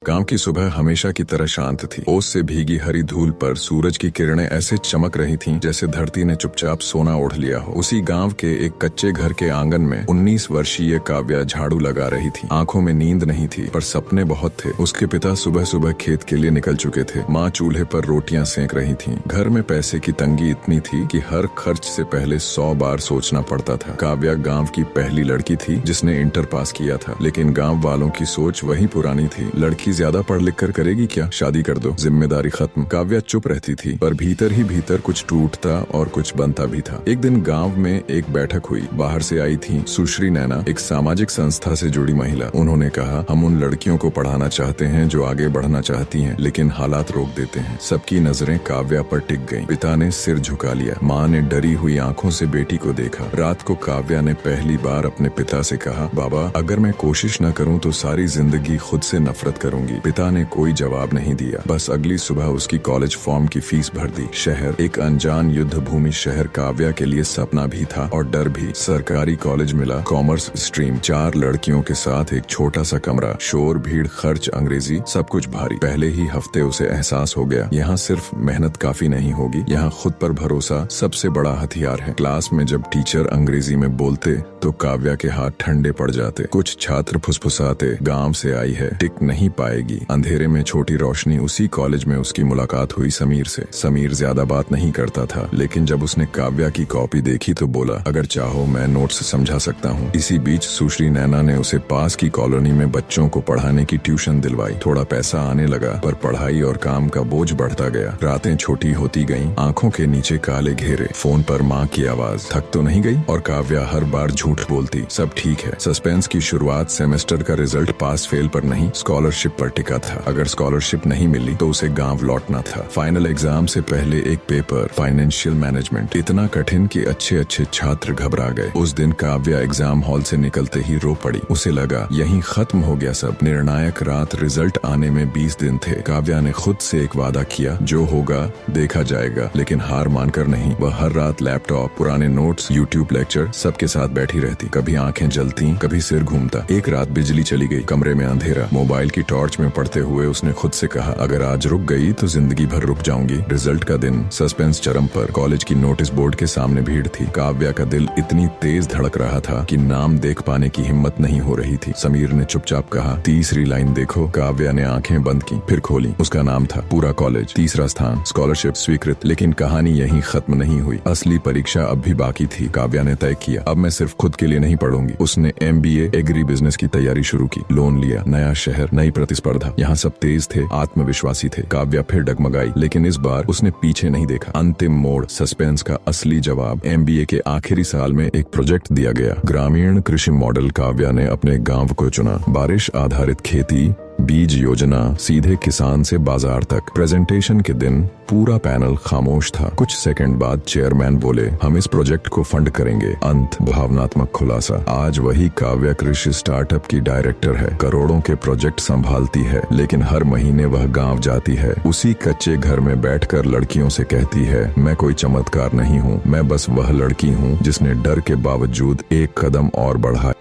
गांव की सुबह हमेशा की तरह शांत थी। ओस से भीगी हरी धूल पर सूरज की किरणें ऐसे चमक रही थीं जैसे धरती ने चुपचाप सोना ओढ़ लिया हो। उसी गांव के एक कच्चे घर के आंगन में 19 वर्षीय काव्या झाड़ू लगा रही थी। आंखों में नींद नहीं थी पर सपने बहुत थे। उसके पिता सुबह सुबह खेत के लिए निकल चुके थे। माँ चूल्हे पर रोटियां सेंक रही थी। घर में पैसे की तंगी इतनी थी कि हर खर्च से पहले 100 बार सोचना पड़ता था। काव्या गाँव की पहली लड़की थी जिसने इंटर पास किया था, लेकिन गाँव वालों की सोच वही पुरानी थी। लड़की ज्यादा पढ़ लिख कर करेगी क्या, शादी कर दो, जिम्मेदारी खत्म। काव्या चुप रहती थी पर भीतर ही भीतर कुछ टूटता और कुछ बनता भी था। एक दिन गांव में एक बैठक हुई। बाहर से आई थी सुश्री नैना, एक सामाजिक संस्था से जुड़ी महिला। उन्होंने कहा, हम उन लड़कियों को पढ़ाना चाहते हैं जो आगे बढ़ना चाहती हैं, लेकिन हालात रोक देते हैं। सबकी नजरें काव्या पर टिक गईं। पिता ने सिर झुका लिया। माँ ने डरी हुई आंखों से बेटी को देखा। रात को काव्या ने पहली बार अपने पिता से कहा, बाबा अगर मैं कोशिश न करूं तो सारी जिंदगी खुद से नफरत करूंगी। पिता ने कोई जवाब नहीं दिया। बस अगली सुबह उसकी कॉलेज फॉर्म की फीस भर दी। शहर, एक अनजान युद्ध भूमि शहर काव्या के लिए सपना भी था और डर भी। सरकारी कॉलेज मिला, कॉमर्स स्ट्रीम, 4 लड़कियों के साथ एक छोटा सा कमरा, शोर, भीड़, खर्च, अंग्रेजी, सब कुछ भारी। पहले ही हफ्ते उसे एहसास हो गया, यहाँ सिर्फ मेहनत काफी नहीं होगी, यहाँ खुद पर भरोसा सबसे बड़ा हथियार है। क्लास में जब टीचर अंग्रेजी में बोलते तो काव्या के हाथ ठंडे पड़ जाते। कुछ छात्र फुसफुसाते, गांव से आई है, टिक नहीं पाएगी। अंधेरे में छोटी रोशनी। उसी कॉलेज में उसकी मुलाकात हुई समीर से। समीर ज्यादा बात नहीं करता था, लेकिन जब उसने काव्या की कॉपी देखी तो बोला, अगर चाहो मैं नोट्स समझा सकता हूँ। इसी बीच सुश्री नैना ने उसे पास की कॉलोनी में बच्चों को पढ़ाने की ट्यूशन दिलवाई। थोड़ा पैसा आने लगा पर पढ़ाई और काम का बोझ बढ़ता गया। रातें छोटी होती गईं, आंखों के नीचे काले घेरे। फोन पर माँ की आवाज, थक तो नहीं गई? और काव्या हर बार झूठ बोलती, सब ठीक है। सस्पेंस की शुरुआत। सेमेस्टर का रिजल्ट पास फेल पर नहीं, स्कॉलरशिप पर टिका था। अगर स्कॉलरशिप नहीं मिली तो उसे गांव लौटना था। फाइनल एग्जाम से पहले एक पेपर, फाइनेंशियल मैनेजमेंट, इतना कठिन कि अच्छे अच्छे छात्र घबरा गए। उस दिन काव्या एग्जाम हॉल से निकलते ही रो पड़ी। उसे लगा यहीं खत्म हो गया सब। निर्णायक रात, रिजल्ट आने में 20 दिन थे। काव्या ने खुद से एक वादा किया, जो होगा देखा जाएगा, लेकिन हार मानकर नहीं। वह हर रात लैपटॉप, पुराने नोट्स, यूट्यूब लेक्चर, सबके साथ बैठी रहती। कभी आंखें जलती, कभी सिर घूमता। एक रात बिजली चली गई, कमरे में अंधेरा। मोबाइल की टॉर्च में पढ़ते हुए उसने खुद से कहा, अगर आज रुक गई तो जिंदगी भर रुक जाऊंगी। रिजल्ट का दिन, सस्पेंस चरम पर। कॉलेज की नोटिस बोर्ड के सामने भीड़ थी। काव्या का दिल इतनी तेज धड़क रहा था कि नाम देख पाने की हिम्मत नहीं हो रही थी। समीर ने चुपचाप कहा, तीसरी लाइन देखो। काव्या ने आंखें बंद की, फिर खोली। उसका नाम था, पूरा कॉलेज, तीसरा स्थान, स्कॉलरशिप स्वीकृत। लेकिन कहानी यहीं खत्म नहीं हुई। असली परीक्षा अब भी बाकी थी। काव्या ने तय किया, अब मैं सिर्फ खुद के लिए नहीं पढ़ूंगी। उसने MBA एग्री बिजनेस की तैयारी शुरू की। लोन लिया, नया शहर, नई प्रतिस्पर्धा। यहाँ सब तेज थे, आत्मविश्वासी थे। काव्या फिर डगमगाई, लेकिन इस बार उसने पीछे नहीं देखा। अंतिम मोड़, सस्पेंस का असली जवाब। MBA के आखिरी साल में एक प्रोजेक्ट दिया गया, ग्रामीण कृषि मॉडल। काव्या ने अपने गांव को चुना। बारिश आधारित खेती, बीज योजना, सीधे किसान से बाजार तक। प्रेजेंटेशन के दिन पूरा पैनल खामोश था। कुछ सेकंड बाद चेयरमैन बोले, हम इस प्रोजेक्ट को फंड करेंगे। अंत, भावनात्मक खुलासा। आज वही काव्या कृषि स्टार्टअप की डायरेक्टर है, करोड़ों के प्रोजेक्ट संभालती है, लेकिन हर महीने वह गांव जाती है। उसी कच्चे घर में बैठकर लड़कियों से कहती है, मैं कोई चमत्कार नहीं हूँ, मैं बस वह लड़की हूँ जिसने डर के बावजूद एक कदम और बढ़ा।